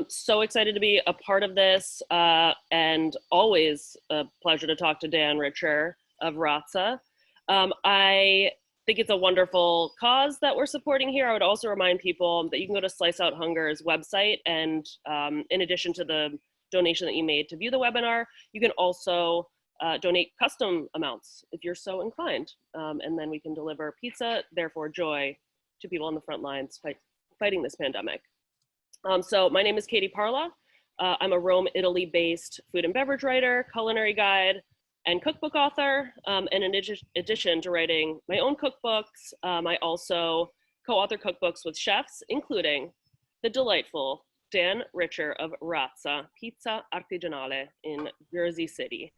So excited to be a part of this, and always a pleasure to talk to Dan Richer of Razza. I think it's a wonderful cause that we're supporting here. I would also remind people that you can go to Slice Out Hunger's website, and in addition to the donation that you made to view the webinar, you can also donate custom amounts if you're so inclined, and then we can deliver pizza, therefore joy, to people on the front lines fighting this pandemic. So my name is Katie Parla. I'm a Rome, Italy-based food and beverage writer, culinary guide, and cookbook author. And in addition to writing my own cookbooks, I also co-author cookbooks with chefs, including the delightful Dan Richer of Razza Pizzeria Artigianale in Jersey City.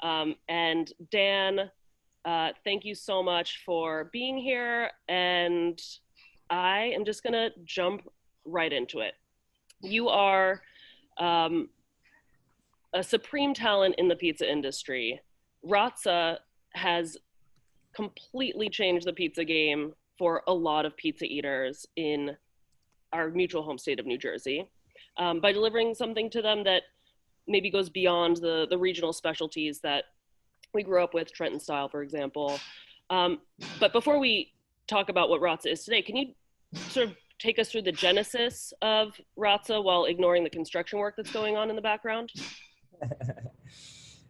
And Dan, thank you so much for being here. And I am just gonna jump right into it. You are a supreme talent in the pizza industry. Razza has completely changed the pizza game for a lot of pizza eaters in our mutual home state of New Jersey, by delivering something to them that maybe goes beyond the regional specialties that we grew up with, Trenton style, for example. But before we talk about what Razza is today, can you sort of take us through the genesis of Razza while ignoring the construction work that's going on in the background?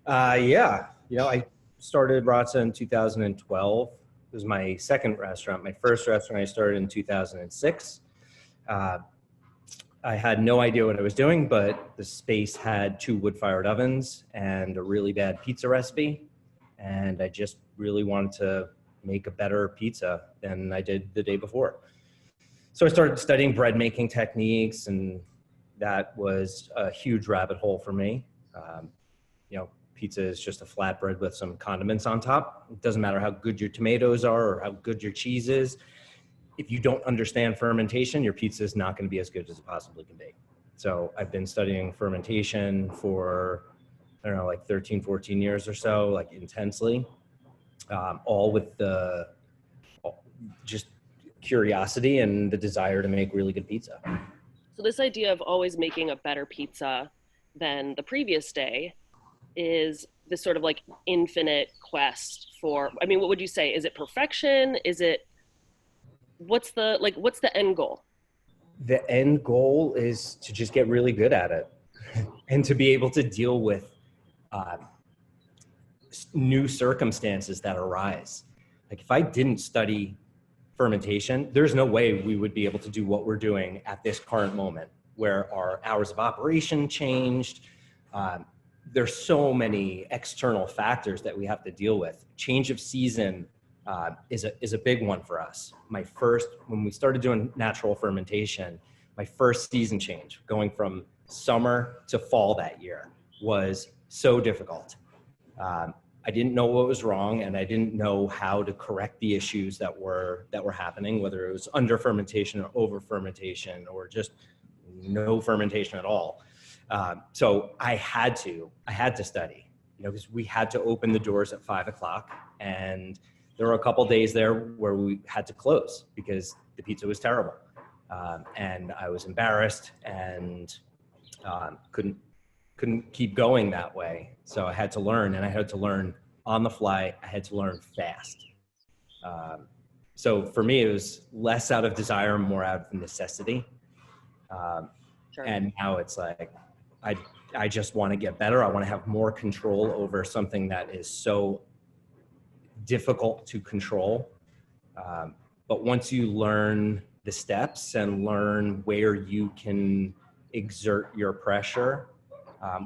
Yeah, I started Razza in 2012. It was my second restaurant. My first restaurant I started in 2006. I had no idea what I was doing, but the space had 2 wood-fired ovens and a really bad pizza recipe. And I just really wanted to make a better pizza than I did the day before. So I started studying bread making techniques, and that was a huge rabbit hole for me. Pizza is just a flatbread with some condiments on top. It doesn't matter how good your tomatoes are or how good your cheese is. If you don't understand fermentation, your pizza is not going to be as good as it possibly can be. So I've been studying fermentation for, I don't know, like 13, 14 years or so, like intensely, all with the just curiosity and the desire to make really good pizza. So this idea of always making a better pizza than the previous day is this sort of like infinite quest for, I mean, what would you say? Is it perfection? Is it, what's the end goal? The end goal is to just get really good at it and to be able to deal with new circumstances that arise. Like if I didn't study fermentation, there's no way we would be able to do what we're doing at this current moment, where our hours of operation changed. There's so many external factors that we have to deal with. Change of season is a big one for us. When we started doing natural fermentation, my first season change, going from summer to fall that year, was so difficult. I didn't know what was wrong, and I didn't know how to correct the issues that were happening, whether it was under fermentation or over fermentation or just no fermentation at all. So I had to study, because we had to open the doors at 5 o'clock, and there were a couple days there where we had to close because the pizza was terrible. And I was embarrassed and couldn't keep going that way. So I had to learn, and I had to learn on the fly. I had to learn fast. So for me, it was less out of desire, more out of necessity. Sure. And now it's like, I just want to get better. I want to have more control over something that is so difficult to control. But once you learn the steps and learn where you can exert your pressure,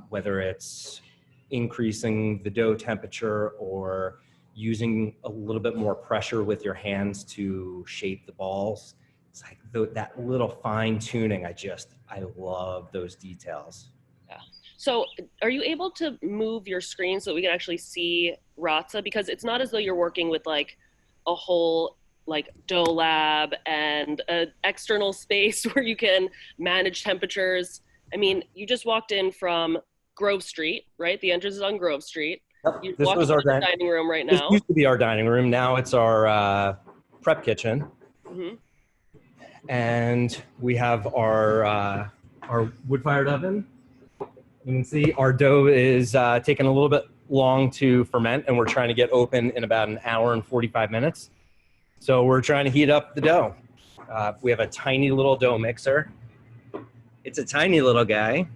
whether it's increasing the dough temperature or using a little bit more pressure with your hands to shape the balls, it's like that little fine tuning. I love those details. Yeah. So are you able to move your screen so we can actually see Razza? Because it's not as though you're working with like a whole like dough lab and an external space where you can manage temperatures. I mean, you just walked in from Grove Street, right? The entrance is on Grove Street. Yep. You This walked was into our the dining room right This now. used to be our dining room. Now it's our prep kitchen. Mm-hmm. And we have our our wood-fired oven. You can see our dough is taking a little bit long to ferment, and we're trying to get open in about an hour and 45 minutes. So we're trying to heat up the dough. We have a tiny little dough mixer. It's a tiny little guy.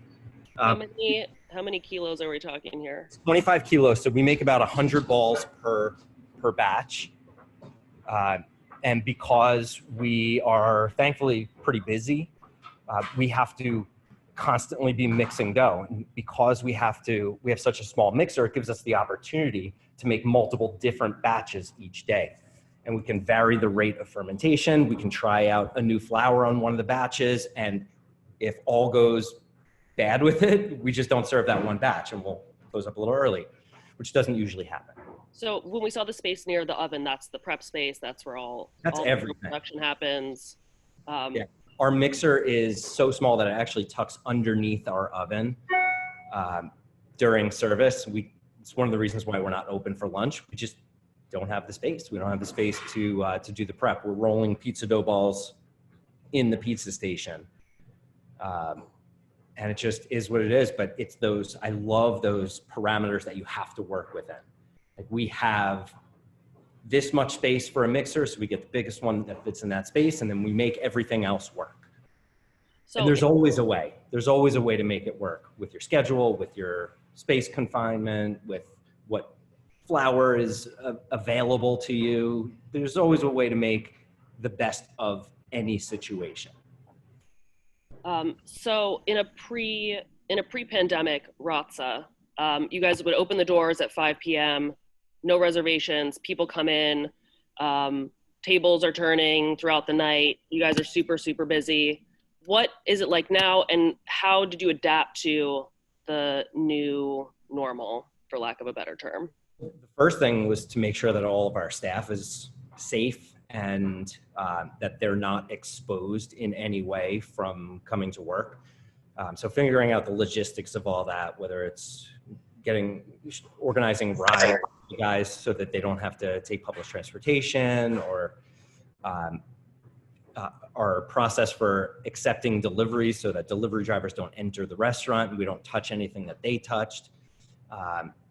How many kilos are we talking here? 25 kilos. So we make about 100 balls per batch. And because we are thankfully pretty busy, we have to constantly be mixing dough. And because we have such a small mixer, it gives us the opportunity to make multiple different batches each day. And we can vary the rate of fermentation. We can try out a new flour on one of the batches. And if all goes bad with it, we just don't serve that one batch and we'll close up a little early, which doesn't usually happen. So when we saw the space near the oven, that's the prep space. That's where all everything. The production happens. Yeah. Our mixer is so small that it actually tucks underneath our oven during service. It's one of the reasons why we're not open for lunch. We just don't have the space. We don't have the space to do the prep. We're rolling pizza dough balls in the pizza station. And it just is what it is, but it's I love those parameters that you have to work within. Like we have this much space for a mixer, so we get the biggest one that fits in that space, and then we make everything else work. So, and there's always a way. There's always a way to make it work with your schedule, with your space confinement, with what flour is available to you. There's always a way to make the best of any situation. So in a pre-pandemic Razza, you guys would open the doors at 5 p.m., no reservations, people come in, tables are turning throughout the night. You guys are super, super busy. What is it like now, and how did you adapt to the new normal, for lack of a better term? The first thing was to make sure that all of our staff is safe and that they're not exposed in any way from coming to work. So figuring out the logistics of all that, whether it's organizing rides for guys so that they don't have to take public transportation, or our process for accepting deliveries so that delivery drivers don't enter the restaurant and we don't touch anything that they touched.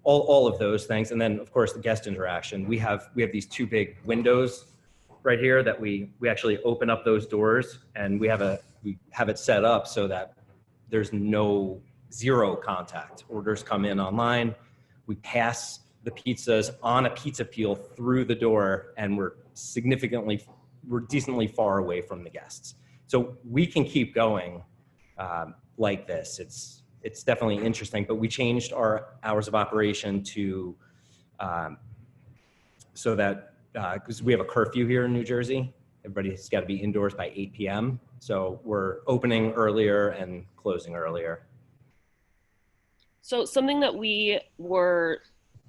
All of those things. And then of course the guest interaction. We have these two big windows right here that we actually open up those doors, and we have it set up so that there's zero contact. Orders come in online. We pass the pizzas on a pizza peel through the door, and we're decently far away from the guests. So we can keep going like this. It's definitely interesting, but we changed our hours of operation to so that because we have a curfew here in New Jersey, everybody's got to be indoors by 8 p.m. So we're opening earlier and closing earlier. So something that we were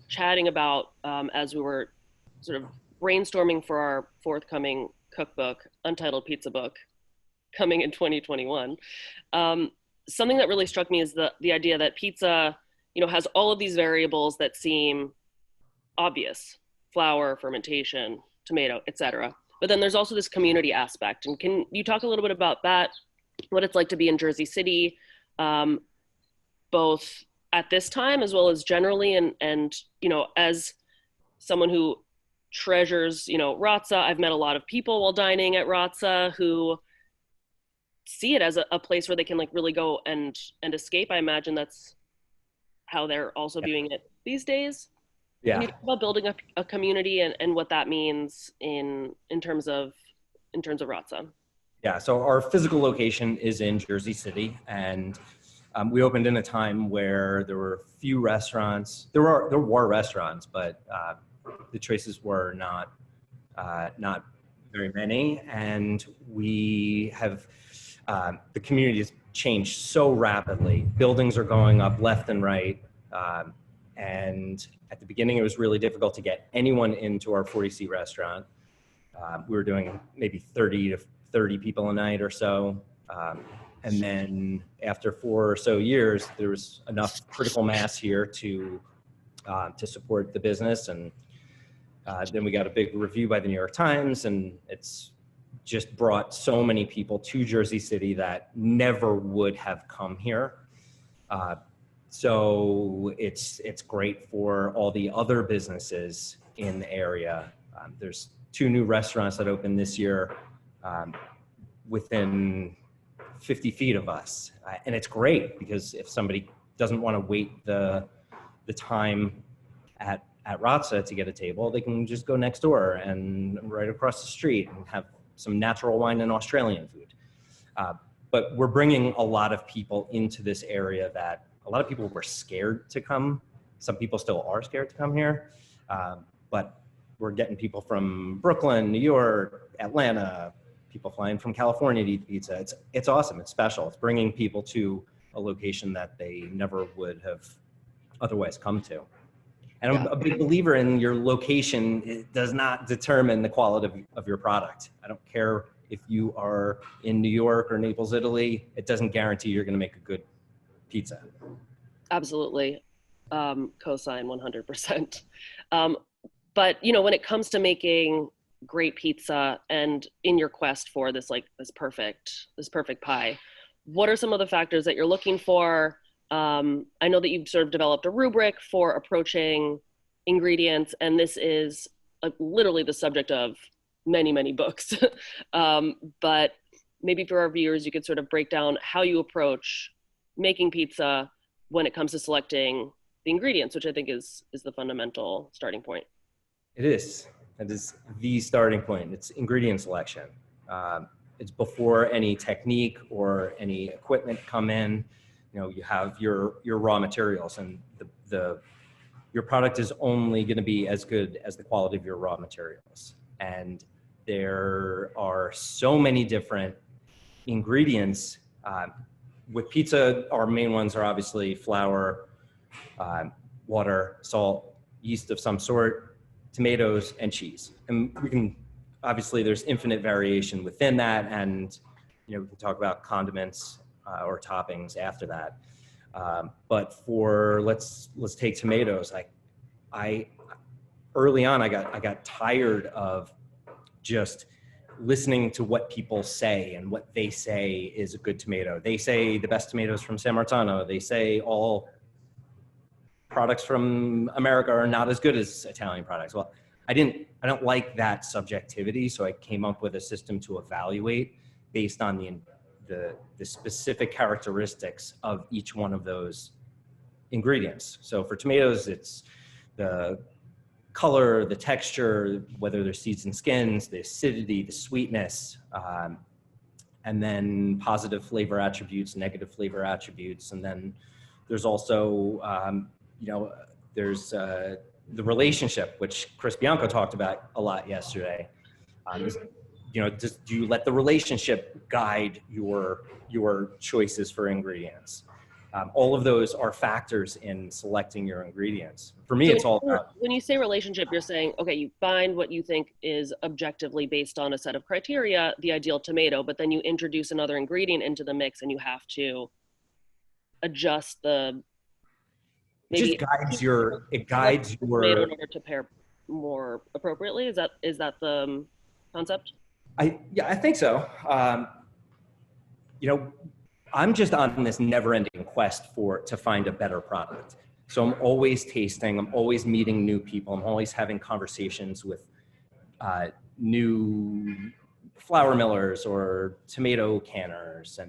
chatting about as we were sort of brainstorming for our forthcoming cookbook, Untitled Pizza Book, coming in 2021, something that really struck me is the idea that pizza, has all of these variables that seem obvious: flour, fermentation, tomato, etc. But then there's also this community aspect. And can you talk a little bit about that, what it's like to be in Jersey City, both at this time as well as generally, and as someone who treasures, Razza, I've met a lot of people while dining at Razza who see it as a place where they can really go and escape. I imagine that's how they're also viewing it these days. Yeah. Can you talk about building a community and what that means in terms of Razza? Yeah, so our physical location is in Jersey City, and we opened in a time where there were few restaurants. There were restaurants, but the choices were not very many. And we have the community has changed so rapidly. Buildings are going up left and right, and at the beginning, it was really difficult to get anyone into our 40-seat restaurant. We were doing maybe 30 to 30 people a night or so. And then after 4 or so years, there was enough critical mass here to support the business. And then we got a big review by the New York Times, and it's just brought so many people to Jersey City that never would have come here. So it's great for all the other businesses in the area. There's 2 new restaurants that opened this year within 50 feet of us. And it's great because if somebody doesn't want to wait the time at Razza to get a table, they can just go next door and right across the street and have some natural wine and Australian food. But we're bringing a lot of people into this area that a lot of people were scared to come. Some people still are scared to come here. But we're getting people from Brooklyn, New York, Atlanta, people flying from California to eat pizza. It's awesome, it's special. It's bringing people to a location that they never would have otherwise come to. And I'm a big believer in your location. It does not determine the quality of your product. I don't care if you are in New York or Naples, Italy, it doesn't guarantee you're gonna make a good pizza. Absolutely. Co-sign 100%. But when it comes to making great pizza and in your quest for this perfect pie, what are some of the factors that you're looking for? I know that you've sort of developed a rubric for approaching ingredients, and this is literally the subject of many, many books. But maybe for our viewers, you could sort of break down how you approach making pizza when it comes to selecting the ingredients, which I think is the fundamental starting point. It is. That is the starting point. It's ingredient selection. It's before any technique or any equipment come in. You have your raw materials, and your product is only going to be as good as the quality of your raw materials. And there are so many different ingredients. With pizza, our main ones are obviously flour, water, salt, yeast of some sort, tomatoes, and cheese. And we can, obviously there's infinite variation within that, and we can talk about condiments or toppings after that. But let's take tomatoes. I early on I got tired of just listening to what people say and what they say is a good tomato. They say the best tomatoes from San Marzano. They say all products from America are not as good as Italian products. Well, I don't like that subjectivity, so I came up with a system to evaluate based on the specific characteristics of each one of those ingredients. So for tomatoes, it's the color, the texture, whether they're seeds and skins, the acidity, the sweetness, and then positive flavor attributes, negative flavor attributes. And then there's also, there's the relationship, which Chris Bianco talked about a lot yesterday. Do you let the relationship guide your choices for ingredients? All of those are factors in selecting your ingredients. For me, it's all about. When you say relationship, you're saying, okay, you find what you think is objectively based on a set of criteria, the ideal tomato, but then you introduce another ingredient into the mix and you have to adjust the. Maybe it guides your tomato in order to pair more appropriately. Is that the concept? I think so. I'm just on this never-ending quest to find a better product. So I'm always tasting, I'm always meeting new people, I'm always having conversations with new flour millers or tomato canners,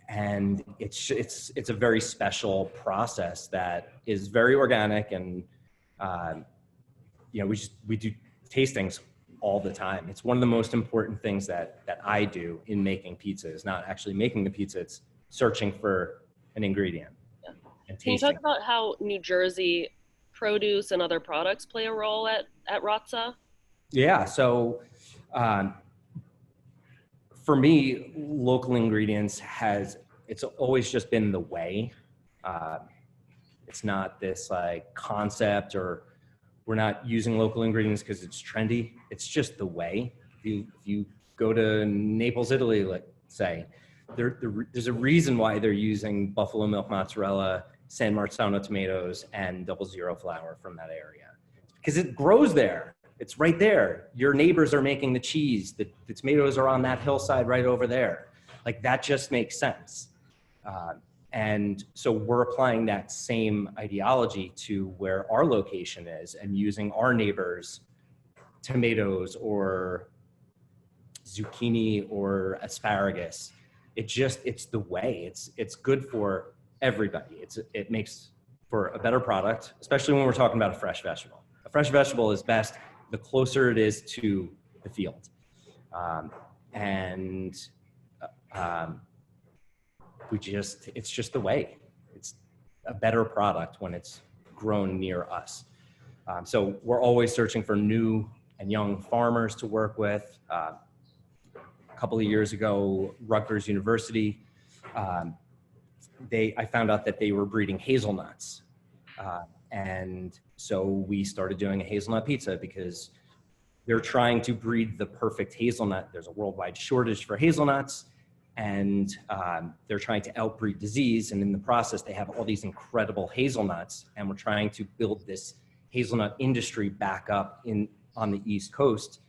and it's a very special process that is very organic, and we do tastings all the time. It's one of the most important things that I do in making pizza is not actually making the pizza, it's searching for an ingredient. Yeah. And Can you tasting. talk about how New Jersey produce and other products play a role at Razza? Yeah, so for me, local ingredients it's always just been the way. It's not this concept, or we're not using local ingredients because it's trendy. It's just the way. If you go to Naples, Italy, let's say, there's a reason why they're using buffalo milk mozzarella, San Marzano tomatoes, and 00 flour from that area. Because it grows there. It's right there. Your neighbors are making the cheese. The tomatoes are on that hillside right over there. Like that just makes sense. And so we're applying that same ideology to where our location is and using our neighbors' tomatoes or zucchini or asparagus. It's the way. It's good for everybody. It makes for a better product, especially when we're talking about a fresh vegetable. A fresh vegetable is best the closer it is to the field. It's just the way. It's a better product when it's grown near us. So we're always searching for new and young farmers to work with. A couple of years ago, Rutgers University, I found out that they were breeding hazelnuts. And so we started doing a hazelnut pizza because they're trying to breed the perfect hazelnut. There's a worldwide shortage for hazelnuts, and they're trying to outbreed disease. And in the process, they have all these incredible hazelnuts, and we're trying to build this hazelnut industry back up on the East Coast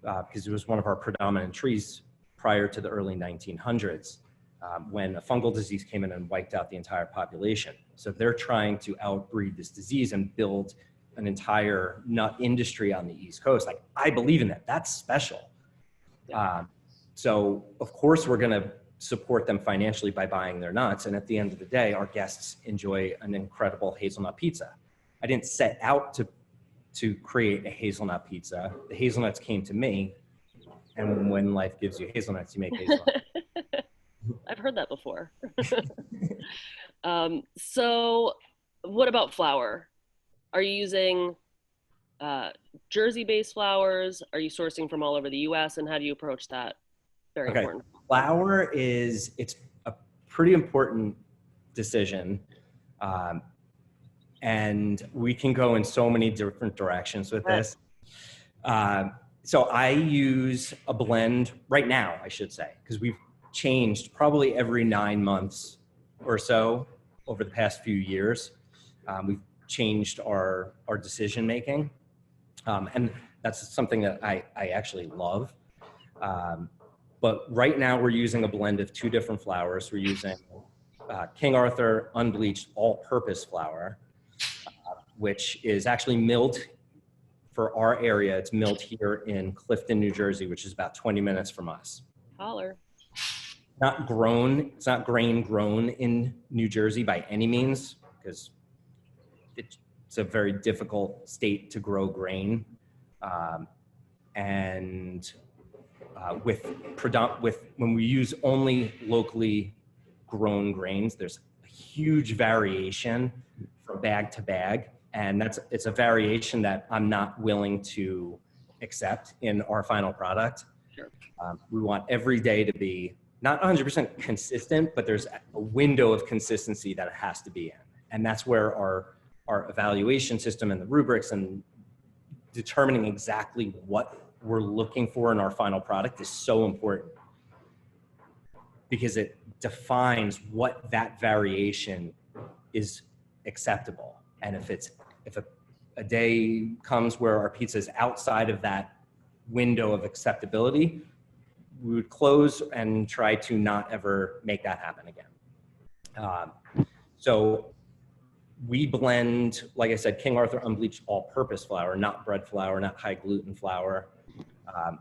because it was one of our predominant trees prior to the early 1900s. When a fungal disease came in and wiped out the entire population. So they're trying to outbreed this disease and build an entire nut industry on the East Coast. Like, I believe in that. That's special. So of course we're going to support them financially by buying their nuts. And at the end of the day, our guests enjoy an incredible hazelnut pizza. I didn't set out to create a hazelnut pizza. The hazelnuts came to me. And when life gives you hazelnuts, you make hazelnuts. I've heard that before. So what about flour? Are you using Jersey-based flours? Are you sourcing from all over the US? And how do you approach that? Very important. Flour it's a pretty important decision. And we can go in so many different directions with this. So I use a blend right now, I should say, because we've changed probably every 9 months or so over the past few years. We've changed our decision making. And that's something that I actually love. But right now we're using a blend of 2 different flours. We're using King Arthur unbleached all-purpose flour, which is actually milled for our area. It's milled here in Clifton, New Jersey, which is about 20 minutes from us. Holler. Not grown, it's not grain grown in New Jersey by any means, because it's a very difficult state to grow grain. When we use only locally grown grains, there's a huge variation from bag to bag. And it's a variation that I'm not willing to accept in our final product. Sure. We want every day to be not 100% consistent, but there's a window of consistency that it has to be in. And that's where our evaluation system and the rubrics and determining exactly what we're looking for in our final product is so important, because it defines what that variation is acceptable. And if a day comes where our pizza is outside of that window of acceptability, we would close and try to not ever make that happen again. So we blend, like I said, King Arthur unbleached all-purpose flour, not bread flour, not high gluten flour,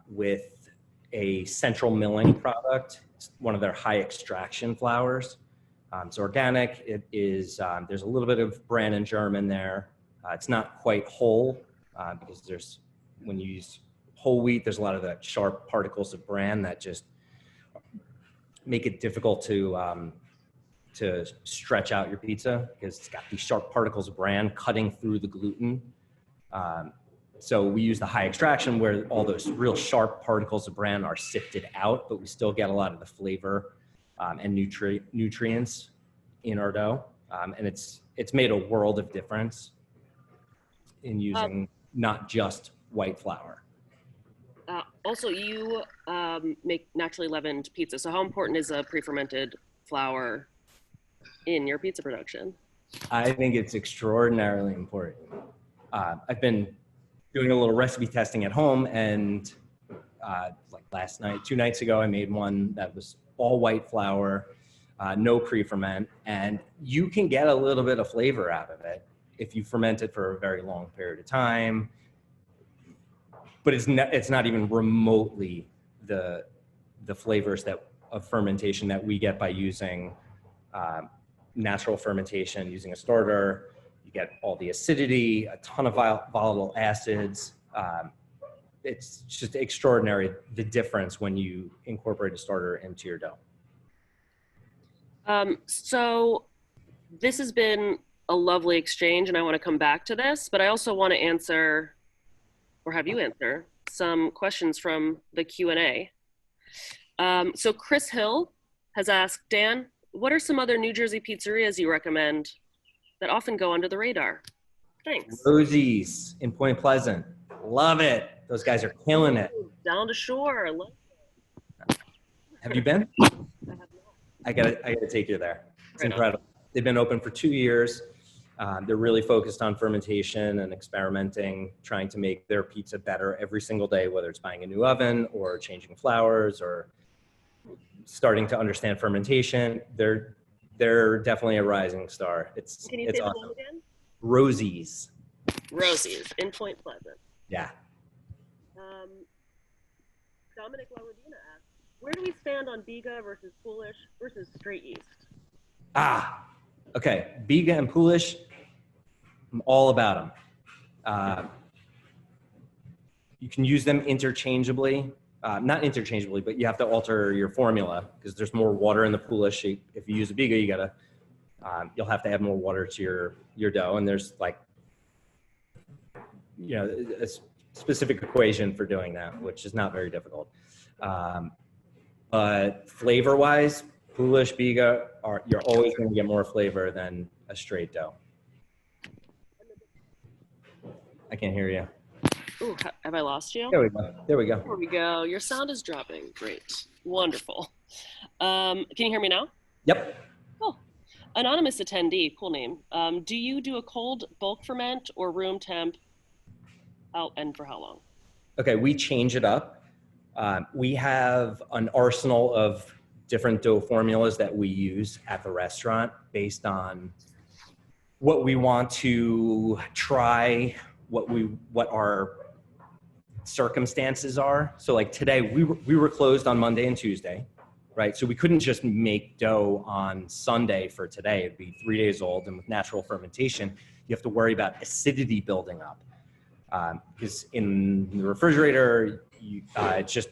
with a central milling product. It's one of their high extraction flours. It's organic. It is, there's a little bit of bran and germ in there. It's not quite whole because when you use whole wheat, there's a lot of the sharp particles of bran that just make it difficult to stretch out your pizza, because it's got these sharp particles of bran cutting through the gluten. So we use the high extraction where all those real sharp particles of bran are sifted out, but we still get a lot of the flavor and nutrients in our dough. And it's made a world of difference in using not just white flour. Also, you make naturally leavened pizza. So how important is a pre-fermented flour in your pizza production? I think it's extraordinarily important. I've been doing a little recipe testing at home, and like last night, 2 nights ago, I made one that was all white flour, no pre-ferment, and you can get a little bit of flavor out of it if you ferment it for a very long period of time, but it's not even remotely the flavors of fermentation that we get by using natural fermentation, using a starter. You get all the acidity, a ton of volatile acids. It's just extraordinary, the difference when you incorporate a starter into your dough. So this has been a lovely exchange, and I want to come back to this, but I also want to answer, or have you answer, some questions from the Q&A. So Chris Hill has asked, Dan, what are some other New Jersey pizzerias you recommend that often go under the radar? Thanks. Rosie's in Point Pleasant. Love it. Those guys are killing it. Down to shore. I love it. Have you been? I have not. I gotta take you there. It's Right incredible. They've been open for 2 years. They're really focused on fermentation and experimenting, trying to make their pizza better every single day, whether it's buying a new oven or changing flours or starting to understand fermentation. They're definitely a rising star. Can you say awesome. the name again? Rosie's. Rosie's in Point Pleasant. Yeah. Dominic Larodina asks, where do we stand on Biga versus Polish versus straight yeast? Okay. Biga and Polish, I'm all about them. You can use them interchangeably. Not interchangeably, but you have to alter your formula because there's more water in the Polish. If you use a Biga, you'll have to add more water to your dough. And there's like, a specific equation for doing that, which is not very difficult. But flavor-wise, Polish, Biga, you're always going to get more flavor than a straight dough. I can't hear you. Ooh, have I lost you? There we go. There we go. There we go. Your sound is dropping. Great. Wonderful. Can you hear me now? Yep. Oh, anonymous attendee, cool name. Do you do a cold bulk ferment or room temp? And for how long? Okay, we change it up. We have an arsenal of different dough formulas that we use at the restaurant based on what we want to try, what our circumstances are. So like today, we were closed on Monday and Tuesday, right? So we couldn't just make dough on Sunday for today. It'd be 3 days old, and with natural fermentation, you have to worry about acidity building up. Because in the refrigerator, it's just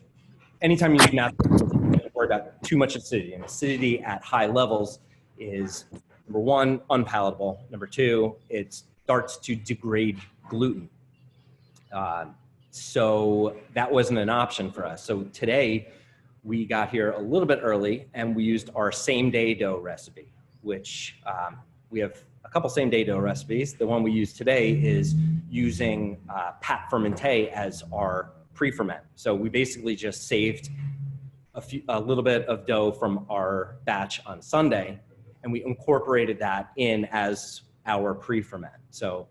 anytime you use natural fermentation, you have to worry about too much acidity. And acidity at high levels is, number one, unpalatable. Number two, it starts to degrade gluten. So that wasn't an option for us. So today we got here a little bit early and we used our same day dough recipe, which we have a couple same day dough recipes. The one we use today is using pat fermenté as our pre-ferment. So we basically just saved a little bit of dough from our batch on Sunday and we incorporated that in as our pre-ferment. So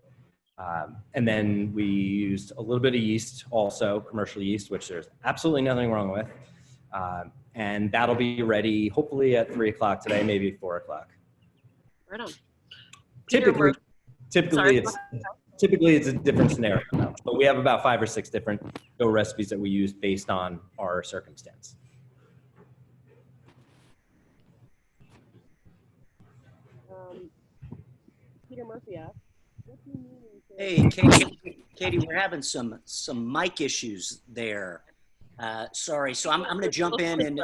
and then we used a little bit of yeast, also commercial yeast, which there's absolutely nothing wrong with. And that'll be ready hopefully at 3 o'clock today, maybe 4 o'clock. Right on. Typically it's a different scenario, but we have about 5 or 6 different dough recipes that we use based on our circumstance. Peter Murphy asked, what do you mean Hey, Katie, we're having some mic issues there. Sorry, so I'm going to jump in and.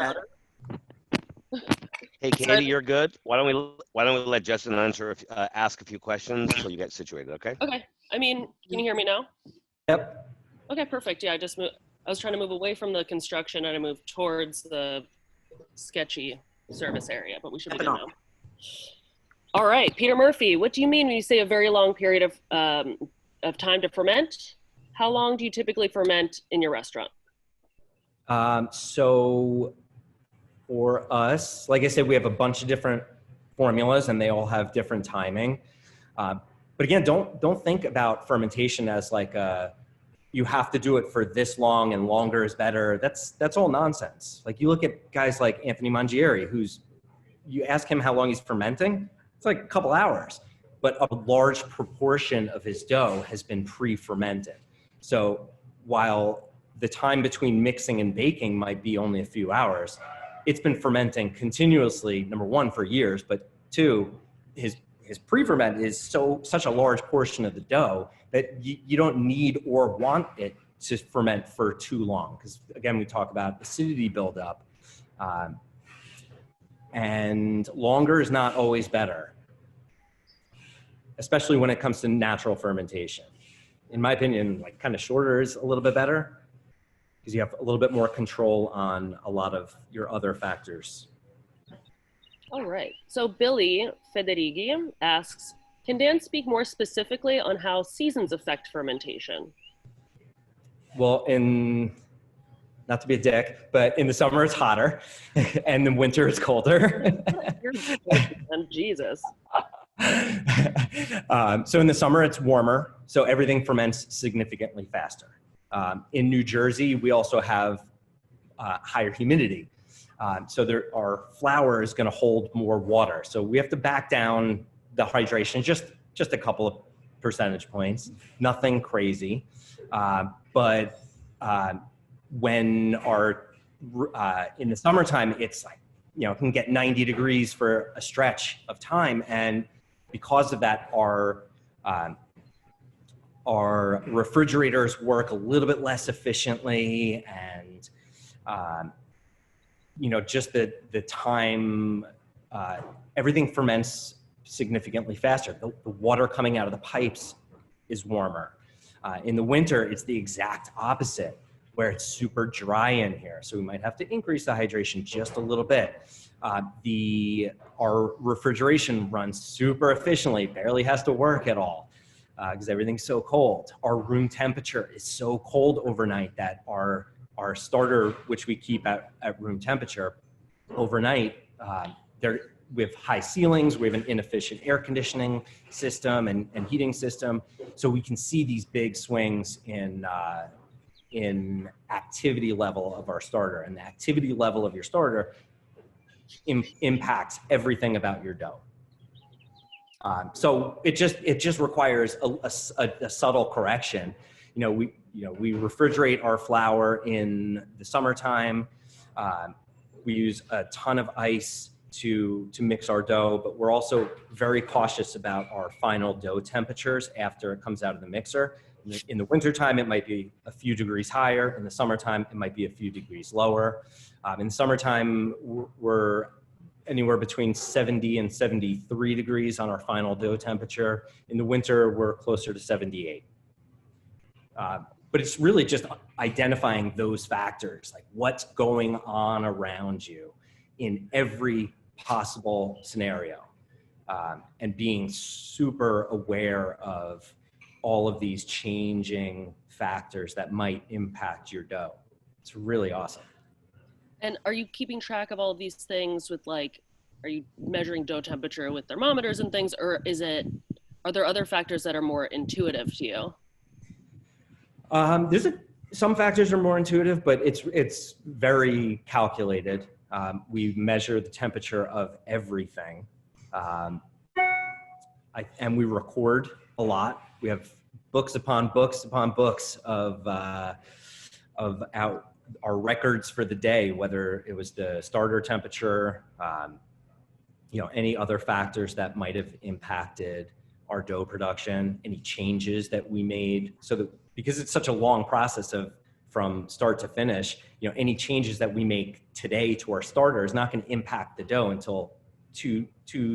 Hey, Katie, you're good. Why don't we let Justin answer ask a few questions until you get situated? Okay. Okay. I mean, can you hear me now? Yep. Okay, perfect. Yeah, I was trying to move away from the construction and I moved towards the sketchy service area, but we should be good now. All right, Peter Murphy, what do you mean when you say a very long period of time to ferment? How long do you typically ferment in your restaurant? So for us, like I said, we have a bunch of different formulas and they all have different timing. But again, don't think about fermentation as like a you have to do it for this long and longer is better. That's all nonsense. Like you look at guys like Anthony Mangieri, you ask him how long he's fermenting, it's like a couple hours, but a large proportion of his dough has been pre-fermented. So while the time between mixing and baking might be only a few hours, it's been fermenting continuously, number one, for years, but two, his pre-ferment is such a large portion of the dough that you don't need or want it to ferment for too long. Because again, we talk about acidity buildup, and longer is not always better, especially when it comes to natural fermentation. In my opinion, like kind of shorter is a little bit better because you have a little bit more control on a lot of your other factors. All right. So Billy Federighi asks, can Dan speak more specifically on how seasons affect fermentation? Well, not to be a dick, but in the summer it's hotter and in winter it's colder. Jesus. So in the summer it's warmer, so everything ferments significantly faster. In New Jersey, we also have higher humidity. So our flour is going to hold more water. So we have to back down the hydration just a couple of percentage points, nothing crazy. But when in the summertime, it's like, it can get 90 degrees for a stretch of time. And because of that, our refrigerators work a little bit less efficiently, and just the time, everything ferments significantly faster. The water coming out of the pipes is warmer. In the winter, it's the exact opposite, where it's super dry in here. So we might have to increase the hydration just a little bit. Our refrigeration runs super efficiently, barely has to work at all because everything's so cold. Our room temperature is so cold overnight that our starter, which we keep at room temperature overnight, we have high ceilings, we have an inefficient air conditioning system and heating system. So we can see these big swings in activity level of our starter, and the activity level of your starter impacts everything about your dough. So it just requires a subtle correction. We refrigerate our flour in the summertime. We use a ton of ice to mix our dough, but we're also very cautious about our final dough temperatures after it comes out of the mixer. In the wintertime, it might be a few degrees higher. In the summertime, it might be a few degrees lower. In the summertime, we're anywhere between 70 and 73 degrees on our final dough temperature. In the winter, we're closer to 78. But it's really just identifying those factors, like what's going on around you in every possible scenario, and being super aware of all of these changing factors that might impact your dough. It's really awesome. And are you keeping track of all of these things with are you measuring dough temperature with thermometers and things, or are there other factors that are more intuitive to you? Some factors are more intuitive, but it's very calculated. We measure the temperature of everything. And we record a lot. We have books upon books upon books of our records for the day, whether it was the starter temperature, any other factors that might have impacted our dough production, any changes that we made. So that, because it's such a long process from start to finish, any changes that we make today to our starter is not going to impact the dough until two,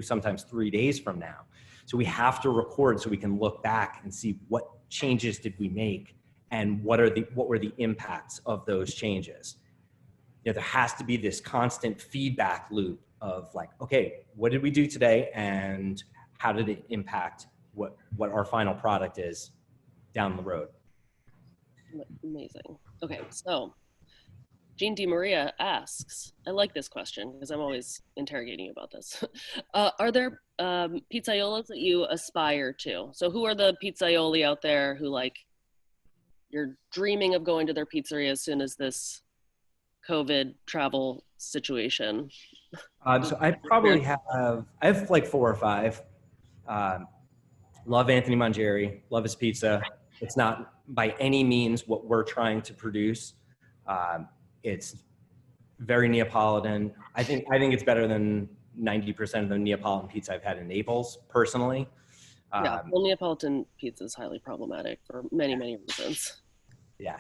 sometimes 3 days from now. So we have to record so we can look back and see what changes did we make and what were the impacts of those changes. There has to be this constant feedback loop of like, okay, what did we do today and how did it impact what our final product is down the road? Amazing. Okay, so Jean DiMaria asks, I like this question because I'm always interrogating you about this. Are there pizzaiolas that you aspire to? So who are the pizzaioli out there who you're dreaming of going to their pizzeria as soon as this COVID travel situation? So I have like 4 or 5. Love Anthony Mangieri, love his pizza. It's not by any means what we're trying to produce. It's very Neapolitan. I think it's better than 90% of the Neapolitan pizza I've had in Naples, personally. Yeah, well, Neapolitan pizza is highly problematic for many, many reasons. Yeah,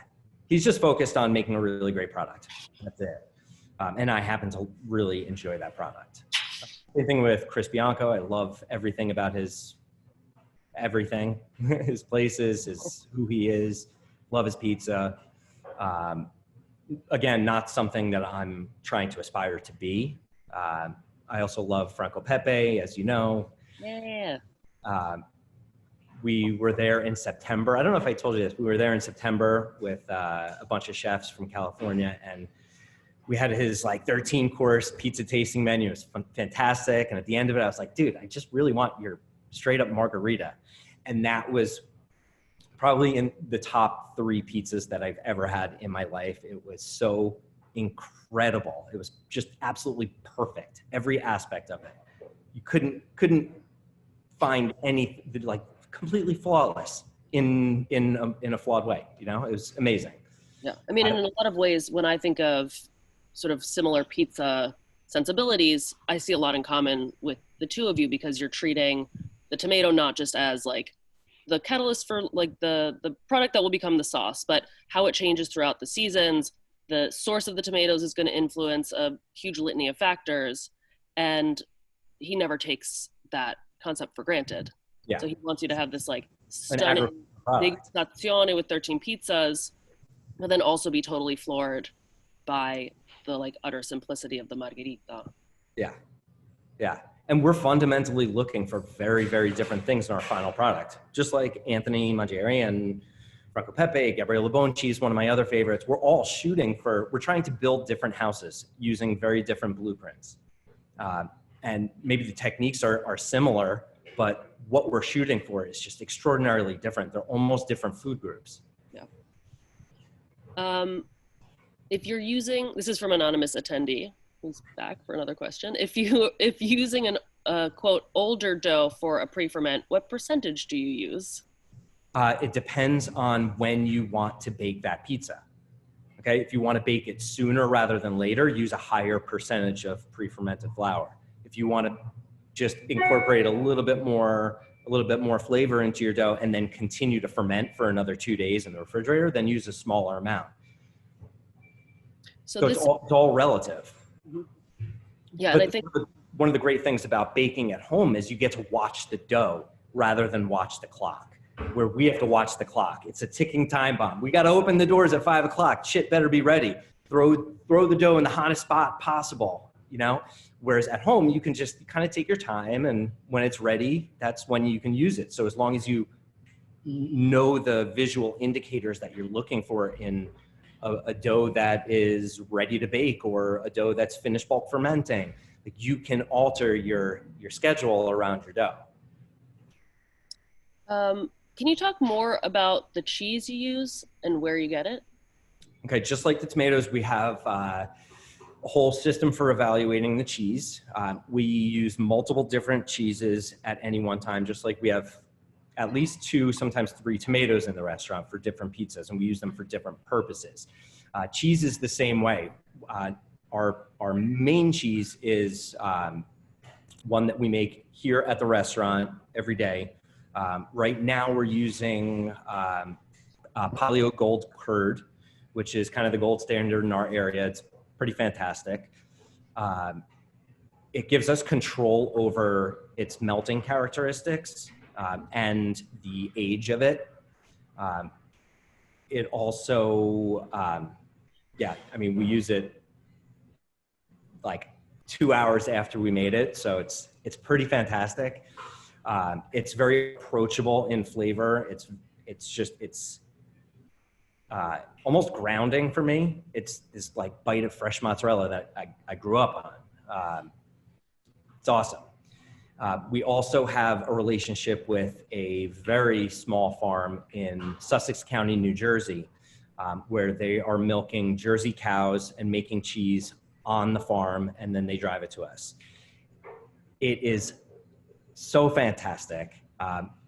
he's just focused on making a really great product. That's it. And I happen to really enjoy that product. Same thing with Chris Bianco. I love everything about his his places, who he is. Love his pizza. Again, not something that I'm trying to aspire to be. I also love Franco Pepe, as you know. Yeah. We were there in September. I don't know if I told you this. We were there in September with a bunch of chefs from California, and we had his like 13-course pizza tasting menu. It was fantastic. And at the end of it, I was like, dude, I just really want your straight up margarita. And that was probably in the top 3 pizzas that I've ever had in my life. It was so incredible. It was just absolutely perfect. Every aspect of it. You couldn't find any, like, completely flawless in a flawed way. You know, it was amazing. Yeah, I mean, in a lot of ways, when I think of sort of similar pizza sensibilities, I see a lot in common with the two of you, because you're treating the tomato not just as like the catalyst for like the product that will become the sauce, but how it changes throughout the seasons. The source of the tomatoes is going to influence a huge litany of factors, and he never takes that concept for granted. Yeah. So he wants you to have this like stunning degustazione with 13 pizzas, but then also be totally floored by the like utter simplicity of the margherita. Yeah. Yeah. And we're fundamentally looking for very, very different things in our final product. Just like Anthony Mangieri and Franco Pepe, Gabriele Bonci, one of my other favorites. We're all we're trying to build different houses using very different blueprints. And maybe the techniques are similar, but what we're shooting for is just extraordinarily different. They're almost different food groups. Yeah. If you're using, this is from anonymous attendee who's back for another question. If using a quote older dough for a pre-ferment, what percentage do you use? It depends on when you want to bake that pizza. Okay, if you want to bake it sooner rather than later, use a higher percentage of pre-fermented flour. If you want to just incorporate a little bit more flavor into your dough and then continue to ferment for another 2 days in the refrigerator, then use a smaller amount. So it's all relative. Yeah, but and I think one of the great things about baking at home is you get to watch the dough rather than watch the clock, where we have to watch the clock. It's a ticking time bomb. We got to open the doors at 5 o'clock. Shit better be ready. Throw the dough in the hottest spot possible, you know? Whereas at home, you can just kind of take your time, and when it's ready, that's when you can use it. So as long as you know the visual indicators that you're looking for in a dough that is ready to bake or a dough that's finished bulk fermenting, like, you can alter your schedule around your dough. Can you talk more about the cheese you use and where you get it? Okay, just like the tomatoes, we have a whole system for evaluating the cheese. We use multiple different cheeses at any one time, just like we have at least 2, sometimes 3 tomatoes in the restaurant for different pizzas, and we use them for different purposes. Cheese is the same way. Our main cheese is one that we make here at the restaurant every day. Right now we're using Palio Gold Curd, which is kind of the gold standard in our area. It's pretty fantastic. It gives us control over its melting characteristics and the age of it. It also, we use it like 2 hours after we made it. So it's pretty fantastic. It's very approachable in flavor. It's almost grounding for me. It's this like bite of fresh mozzarella that I grew up on. It's awesome. We also have a relationship with a very small farm in Sussex County, New Jersey, where they are milking Jersey cows and making cheese on the farm, and then they drive it to us. It is so fantastic.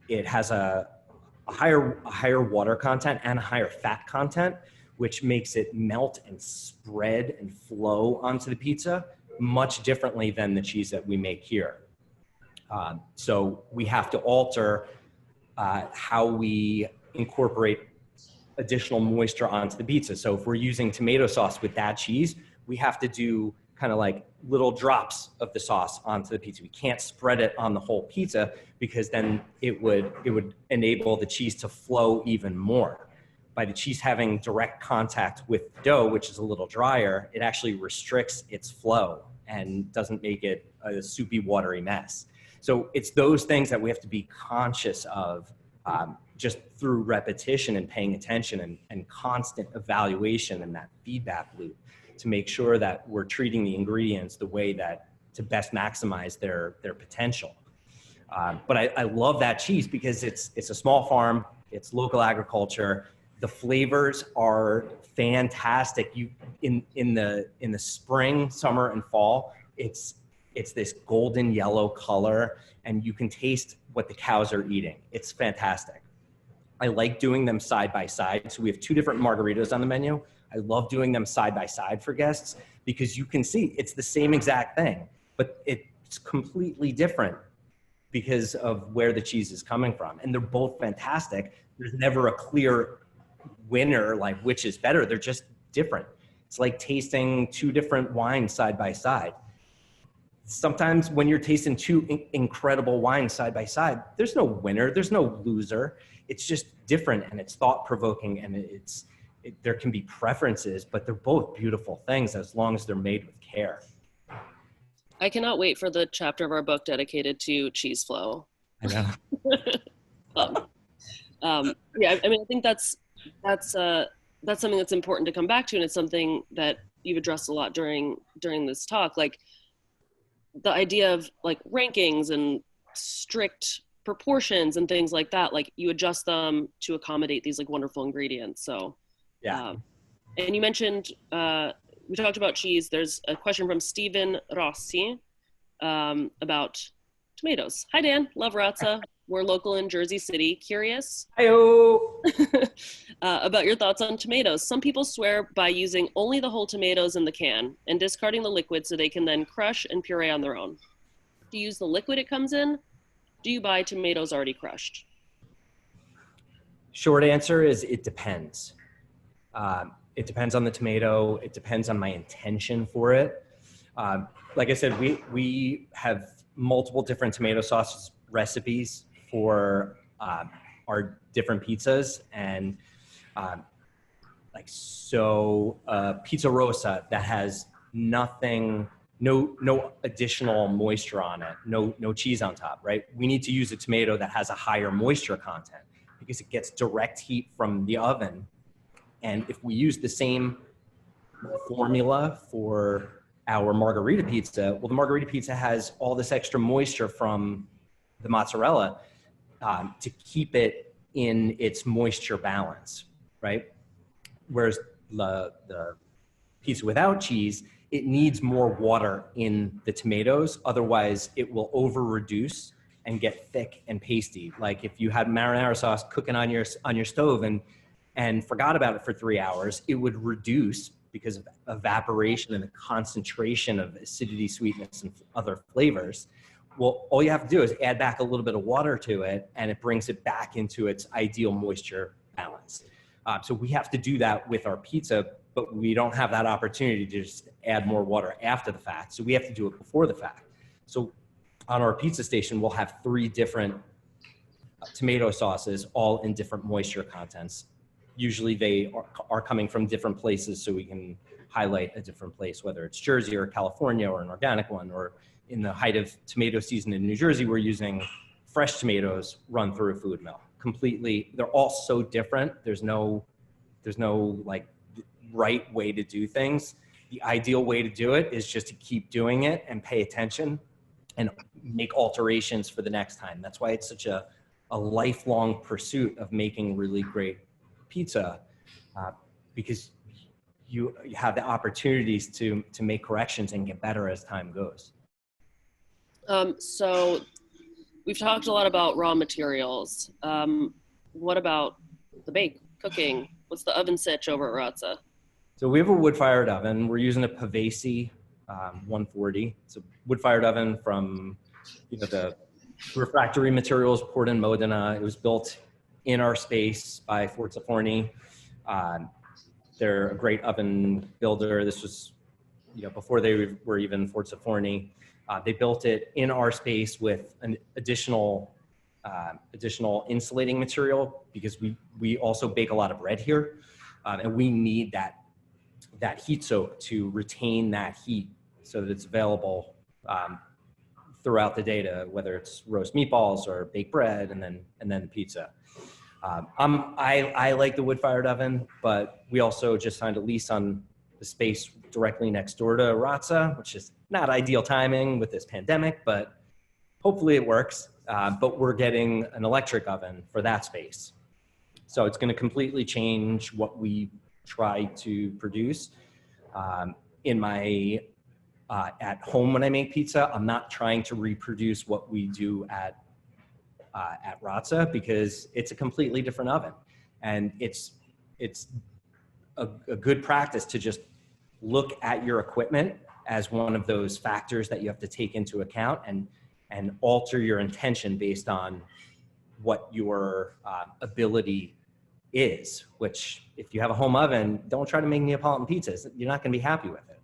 It has a higher water content and a higher fat content, which makes it melt and spread and flow onto the pizza much differently than the cheese that we make here. So we have to alter how we incorporate additional moisture onto the pizza. So if we're using tomato sauce with that cheese, we have to do kind of like little drops of the sauce onto the pizza. We can't spread it on the whole pizza because then it would enable the cheese to flow even more. By the cheese having direct contact with the dough, which is a little drier, it actually restricts its flow and doesn't make it a soupy, watery mess. So it's those things that we have to be conscious of just through repetition and paying attention and constant evaluation and that feedback loop to make sure that we're treating the ingredients the way that to best maximize their potential. But I love that cheese because it's a small farm, it's local agriculture. The flavors are fantastic. In the spring, summer, and fall, it's this golden yellow color, and you can taste what the cows are eating. It's fantastic. I like doing them side by side. So we have two different margaritas on the menu. I love doing them side by side for guests because you can see it's the same exact thing, but it's completely different because of where the cheese is coming from. And they're both fantastic. There's never a clear winner, like which is better. They're just different. It's like tasting two different wines side by side. Sometimes when you're tasting two incredible wines side by side, there's no winner, there's no loser. It's just different and it's thought-provoking, and there can be preferences, but they're both beautiful things as long as they're made with care. I cannot wait for the chapter of our book dedicated to cheese flow. I know. Yeah, I mean, I think that's something that's important to come back to, and it's something that you've addressed a lot during this talk, like the idea of like rankings and strict proportions and things like that. Like you adjust them to accommodate these like wonderful ingredients. So yeah. And you mentioned we talked about cheese. There's a question from Stephen Rossi about tomatoes. Hi Dan, love Razza. We're local in Jersey City. Curious Hi-oh. About your thoughts on tomatoes. Some people swear by using only the whole tomatoes in the can and discarding the liquid so they can then crush and puree on their own. Do you use the liquid it comes in? Do you buy tomatoes already crushed? Short answer is it depends. It depends on the tomato. It depends on my intention for it. Like I said, we have multiple different tomato sauce recipes for our different pizzas, and pizza rosa that has no additional moisture on it, no cheese on top, right? We need to use a tomato that has a higher moisture content because it gets direct heat from the oven. And if we use the same formula for our margarita pizza, well, the margarita pizza has all this extra moisture from the mozzarella to keep it in its moisture balance, right? Whereas the pizza without cheese, it needs more water in the tomatoes. Otherwise, it will over-reduce and get thick and pasty. Like if you had marinara sauce cooking on your stove and forgot about it for 3 hours, it would reduce because of evaporation and the concentration of acidity, sweetness, and other flavors. Well, all you have to do is add back a little bit of water to it, and it brings it back into its ideal moisture balance. So we have to do that with our pizza, but we don't have that opportunity to just add more water after the fact. So we have to do it before the fact. So on our pizza station, we'll have 3 different tomato sauces, all in different moisture contents. Usually they are coming from different places, so we can highlight a different place, whether it's Jersey or California or an organic one, or in the height of tomato season in New Jersey, we're using fresh tomatoes run through a food mill. Completely, they're all so different. There's no like right way to do things. The ideal way to do it is just to keep doing it and pay attention and make alterations for the next time. That's why it's such a lifelong pursuit of making really great pizza, because you have the opportunities to make corrections and get better as time goes. So we've talked a lot about raw materials. What about the bake, cooking? What's the oven sitch over at Razza? So we have a wood-fired oven. We're using a Pavesi 140. It's a wood-fired oven from, the refractory materials poured in Modena. It was built in our space by Forza Forni. They're a great oven builder. This was, before they were even Forza Forni. They built it in our space with an additional insulating material, because we also bake a lot of bread here, and we need that heat soak to retain that heat so that it's available throughout the day, to whether it's roast meatballs or baked bread and then the pizza. I like the wood-fired oven, but we also just signed a lease on the space directly next door to Razza, which is not ideal timing with this pandemic, but hopefully it works. But we're getting an electric oven for that space. So it's going to completely change what we try to produce. In my at home when I make pizza, I'm not trying to reproduce what we do at Razza, because it's a completely different oven, and it's a good practice to just look at your equipment as one of those factors that you have to take into account and alter your intention based on what your ability is, which if you have a home oven, don't try to make Neapolitan pizzas. You're not going to be happy with it.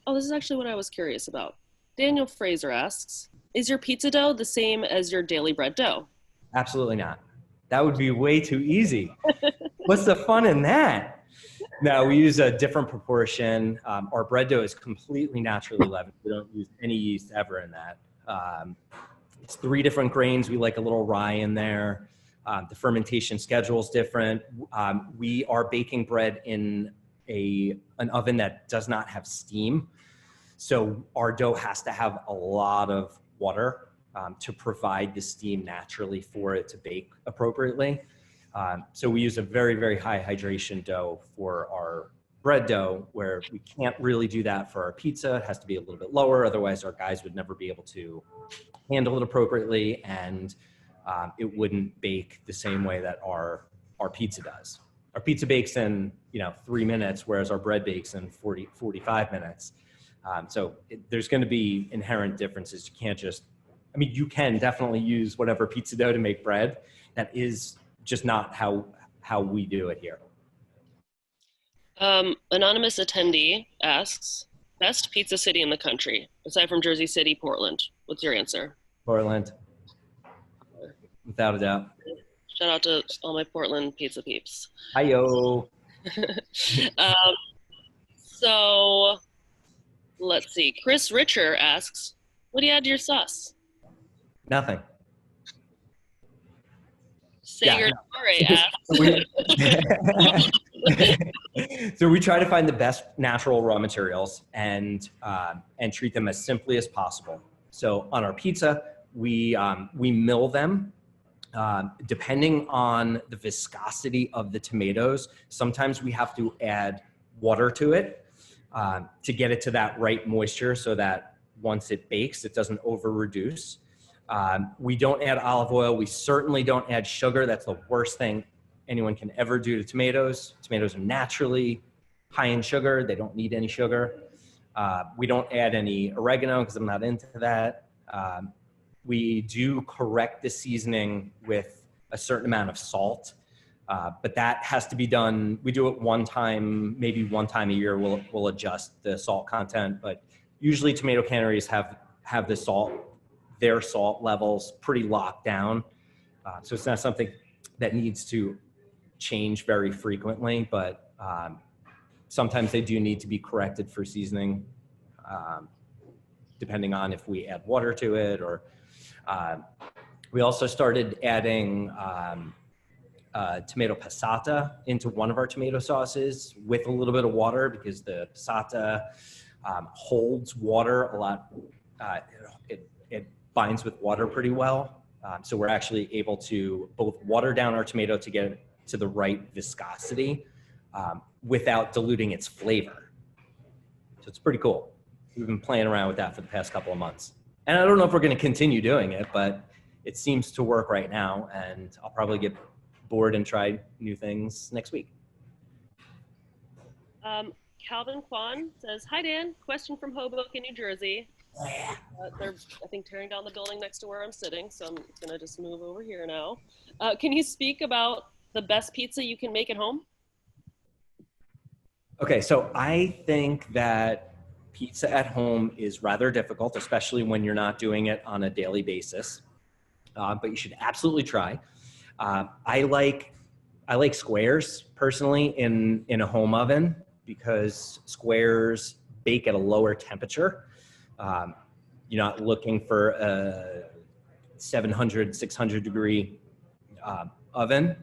This is actually what I was curious about. Daniel Fraser asks, is your pizza dough the same as your daily bread dough? Absolutely not. That would be way too easy. What's the fun in that? No, we use a different proportion. Our bread dough is completely naturally leavened. We don't use any yeast ever in that. It's 3 different grains. We like a little rye in there. The fermentation schedule is different. We are baking bread in an oven that does not have steam. So our dough has to have a lot of water to provide the steam naturally for it to bake appropriately. So we use a very, very high hydration dough for our bread dough, where we can't really do that for our pizza. It has to be a little bit lower. Otherwise, our guys would never be able to handle it appropriately, and it wouldn't bake the same way that our pizza does. Our pizza bakes in 3 minutes, whereas our bread bakes in 45 minutes. So there's going to be inherent differences. You can't just, you can definitely use whatever pizza dough to make bread. That is just not how we do it here. Anonymous attendee asks, best pizza city in the country, aside from Jersey City, Portland. What's your answer? Portland. Without a doubt. Shout out to all my Portland pizza peeps. Hi-yo. So let's see. Chris Richer asks, what do you add to your sauce? Nothing. Sager asks. So we try to find the best natural raw materials and treat them as simply as possible. So on our pizza, we mill them. Depending on the viscosity of the tomatoes, sometimes we have to add water to it to get it to that right moisture, so that once it bakes, it doesn't over reduce. We don't add olive oil. We certainly don't add sugar. That's the worst thing anyone can ever do to tomatoes. Tomatoes are naturally high in sugar. They don't need any sugar. We don't add any oregano because I'm not into that. We do correct the seasoning with a certain amount of salt, but that has to be done. We do it one time, maybe one time a year. We'll adjust the salt content, but usually tomato canneries have their salt levels pretty locked down. So it's not something that needs to change very frequently, but sometimes they do need to be corrected for seasoning, depending on if we add water to it or. We also started adding tomato passata into one of our tomato sauces with a little bit of water, because the passata holds water a lot. It binds with water pretty well. So we're actually able to both water down our tomato to get it to the right viscosity without diluting its flavor. So it's pretty cool. We've been playing around with that for the past couple of months. And I don't know if we're going to continue doing it, but it seems to work right now. And I'll probably get bored and try new things next week. Calvin Kwan says, hi, Dan. Question from Hoboken, New Jersey. They're, I think, tearing down the building next to where I'm sitting, so I'm going to just move over here now. Can you speak about the best pizza you can make at home? Okay, so I think that pizza at home is rather difficult, especially when you're not doing it on a daily basis, but you should absolutely try. I like squares, personally, in a home oven, because squares bake at a lower temperature. You're not looking for a 700, 600 degree oven.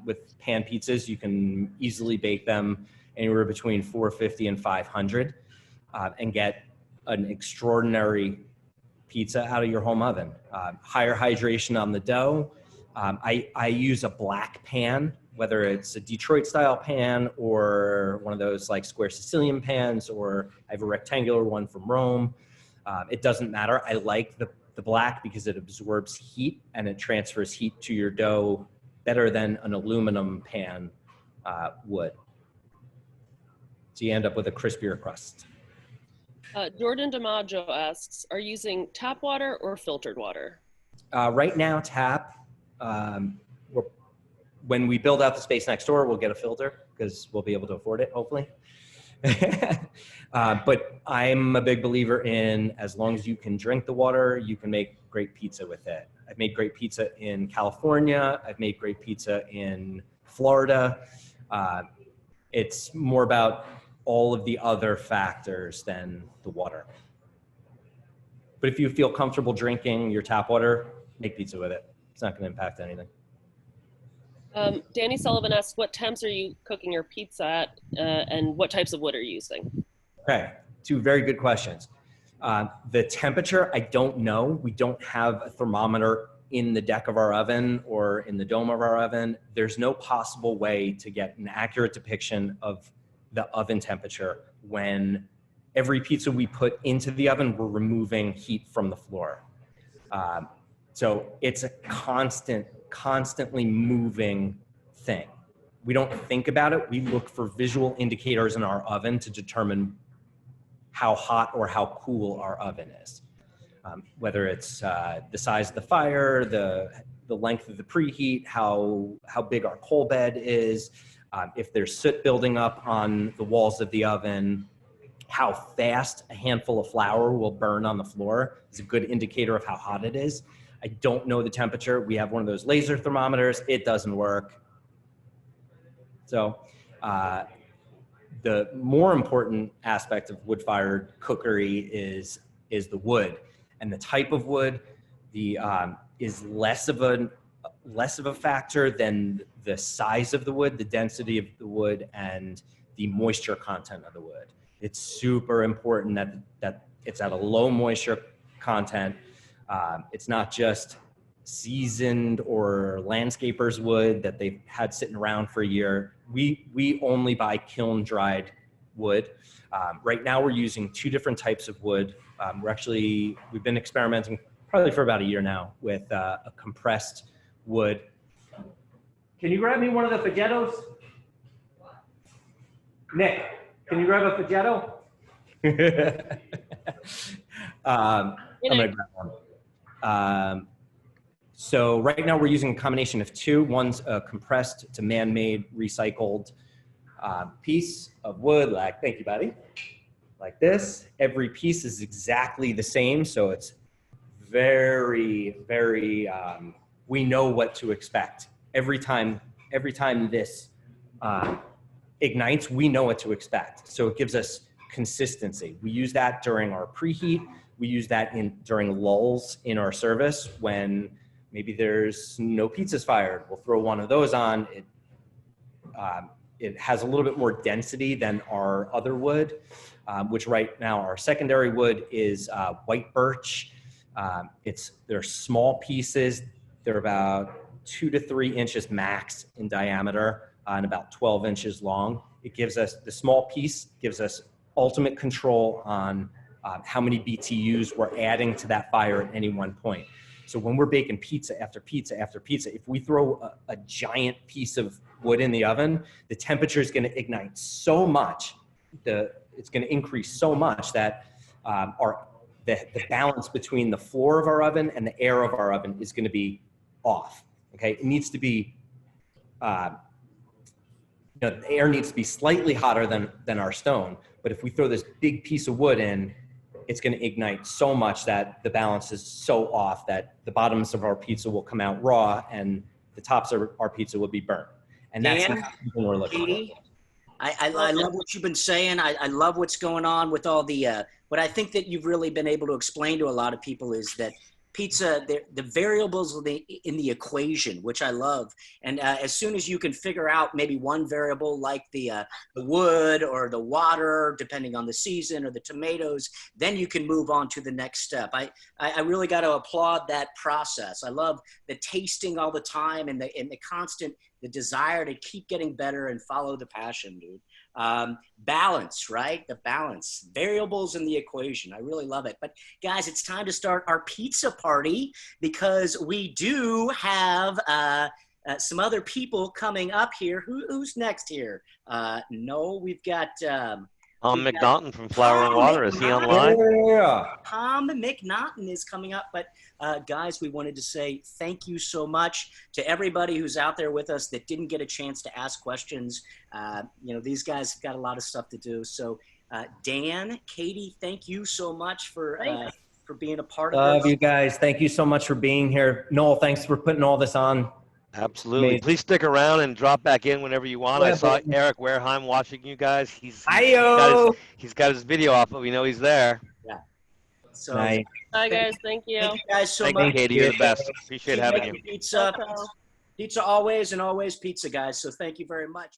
With pan pizzas, you can easily bake them anywhere between 450 and 500 and get an extraordinary pizza out of your home oven. Higher hydration on the dough. I use a black pan, whether it's a Detroit style pan or one of those like square Sicilian pans, or I have a rectangular one from Rome. It doesn't matter. I like the black because it absorbs heat and it transfers heat to your dough better than an aluminum pan would. So you end up with a crispier crust. Jordan DiMaggio asks, are you using tap water or filtered water? Right now, tap. When we build out the space next door, we'll get a filter because we'll be able to afford it, hopefully. But I'm a big believer in, as long as you can drink the water, you can make great pizza with it. I've made great pizza in California. I've made great pizza in Florida. It's more about all of the other factors than the water. But if you feel comfortable drinking your tap water, make pizza with it. It's not going to impact anything. Danny Sullivan asks, what temps are you cooking your pizza at, and what types of wood are you using? Okay, two very good questions. The temperature, I don't know. We don't have a thermometer in the deck of our oven or in the dome of our oven. There's no possible way to get an accurate depiction of the oven temperature when every pizza we put into the oven, we're removing heat from the floor. So it's a constantly moving thing. We don't think about it. We look for visual indicators in our oven to determine how hot or how cool our oven is. Whether it's the size of the fire, the length of the preheat, how big our coal bed is, if there's soot building up on the walls of the oven, how fast a handful of flour will burn on the floor is a good indicator of how hot it is. I don't know the temperature. We have one of those laser thermometers. It doesn't work. So the more important aspect of wood-fired cookery is the wood, and the type of wood is less of a factor than the size of the wood, the density of the wood, and the moisture content of the wood. It's super important that it's at a low moisture content. It's not just seasoned or landscapers wood that they've had sitting around for a year. We only buy kiln dried wood. Right now we're using two different types of wood. We've been experimenting probably for about a year now with a compressed wood. Can you grab me one of the Fagettos? Nick, can you grab a Fagetto? I'm gonna grab one. So right now we're using a combination of two. One's a compressed to man-made recycled piece of wood, thank you, buddy, like this. Every piece is exactly the same, so it's very, very, we know what to expect. Every time this ignites, we know what to expect. So it gives us consistency. We use that during our preheat. We use that during lulls in our service when maybe there's no pizzas fired. We'll throw one of those on. it has a little bit more density than our other wood, which right now our secondary wood is white birch. They're small pieces. They're about 2 to 3 inches max in diameter and about 12 inches long. It gives us, the small piece gives us ultimate control on how many BTUs we're adding to that fire at any one point. So when we're baking pizza after pizza after pizza, if we throw a giant piece of wood in the oven, the temperature is going to ignite so much, it's going to increase so much that the balance between the floor of our oven and the air of our oven is going to be off. Okay, it needs to be, the air needs to be slightly hotter than our stone. But if we throw this big piece of wood in, it's going to ignite so much that the balance is so off that the bottoms of our pizza will come out raw and the tops of our pizza will be burnt. And that's Dan, what we're looking Katie, I love what you've been saying. I love what's going on with all the, what I think that you've really been able to explain to a lot of people is that pizza, the variables in the equation, which I love. And as soon as you can figure out maybe one variable like the wood or the water, depending on the season, or the tomatoes, then you can move on to the next step. I really got to applaud that process. I love the tasting all the time and the constant, the desire to keep getting better and follow the passion, dude. Balance, right? The balance, variables in the equation. I really love it. But guys, it's time to start our pizza party because we do have some other people coming up here. Who's next here? No, we've got Tom McNaughton from Flour and Water. Is he online? Yeah. Tom McNaughton is coming up. But guys, we wanted to say thank you so much to everybody who's out there with us that didn't get a chance to ask questions. These guys have got a lot of stuff to do. So Dan, Katie, thank you so much for being a part of this. Love you guys. Thank you so much for being here. Noel, thanks for putting all this on. Absolutely. Amazing. Please stick around and drop back in whenever you want. I saw Eric Wareheim watching you guys. He's got his video off, but we know he's there. Yeah. So, nice. Bye, guys. Thank you. Thank you guys so Thank much. you, Katie. You're the best. Appreciate Keep having making you. Pizza, Ciao, ciao. pizza always and always pizza, guys. So thank you very much.